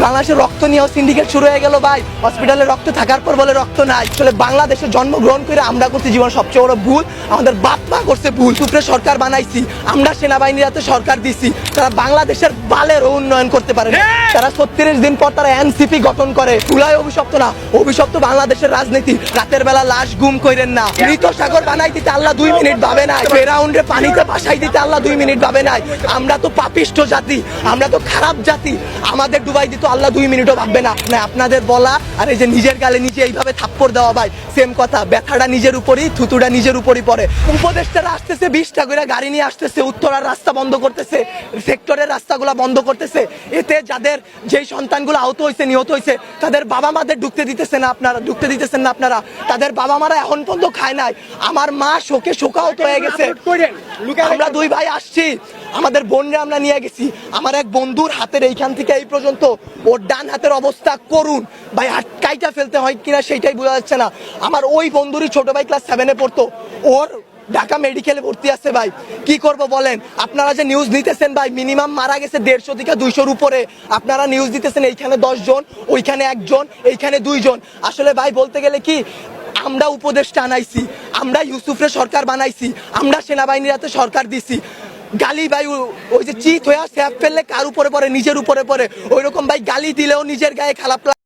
বাংলাদেশের রক্ত নিয়েও সিন্ডিকেট শুরু হয়ে গেল ভাই। হসপিটালে রক্ত থাকার পর বলে রক্ত নাই। আসলে বাংলাদেশে জন্মগ্রহণ করে আমরা করছি জীবন সবচেয়ে বড় ভুল, আমাদের বাপ মা করছে ভুল। সুপ্রে সরকার বানাইছি আমরা, সেনাবাহিনীর হাতে সরকার দিছি, তারা বাংলাদেশের বালের উন্নয়ন করতে পারে না। তারা 36 দিন পর তারা এনসিপি গঠন করে। তুলাই অভিশপ্ত না, অভিশপ্ত বাংলাদেশের রাজনীতি। রাতের বেলা লাশ গুম কইরেন না। মৃত সাগর বানাই দিতে আল্লাহ 2 মিনিট ভাবে নাই। ফেরাউন্ডে পানিতে ভাসাই দিতে আল্লাহ 2 মিনিট ভাবে নাই। আমরা তো পাপিষ্ঠ জাতি, আমরা তো খারাপ জাতি, আমাদের ডুবাই দিত আল্লাহ 2 মিনিটও ভাববে না। আপনাদের বলা আর এই যে নিজের গালে নিজে এইভাবে থাপ্পড় দেওয়া ভাই সেম কথা। ব্যথাটা নিজের উপরই, থুতুটা নিজের উপরই পড়ে। উপদেষ্টারা আসতেছে 20টা করে গাড়ি নিয়ে আসতেছে, উত্তরার রাস্তা বন্ধ করতেছে, সেক্টরের রাস্তাগুলো বন্ধ করতেছে। এতে যাদের যেই সন্তানগুলো আহত হয়েছে, নিহত হয়েছে, তাদের বাবা মাদের ঢুকতে দিতেছেন না আপনারা। তাদের বাবা মারা এখন পর্যন্ত খায় নাই। আমার মা শোকে শোকাহত হয়ে গেছে। আমরা 2 ভাই আসছি, আমাদের বোনরা আমরা নিয়ে গেছি। আমার এক বন্ধুর হাতের এইখান থেকে এই পর্যন্ত ওর ডান হাতের অবস্থা করুন ভাই, কাইটা ফেলতে হয় কিনা সেইটাই বোঝা যাচ্ছে না। আমার ওই বন্ধুরই ছোট ভাই ক্লাস 7-এ পড়তো, ওর ঢাকা মেডিকেলে ভর্তি আছে ভাই। কি করব বলেন? আপনারা যে নিউজ নিতেছেন ভাই, মিনিমাম মারা গেছে 150 থেকে 200-র উপরে। আপনারা নিউজ দিতেছেন এইখানে 10 জন, ওইখানে 1 জন, এইখানে 2 জন। আসলে ভাই বলতে গেলে কি, আমরা উপদেষ্টা আনাইছি, আমরা ইউসুফরে সরকার বানাইছি, আমরা সেনাবাহিনীর হাতে সরকার দিছি। গালি ভাই ওই যে চিত হয়ে স্যাপ ফেললে কার উপরে পড়ে? নিজের উপরে পড়ে। ওইরকম ভাই গালি দিলেও নিজের গায়ে খারাপ লাগে।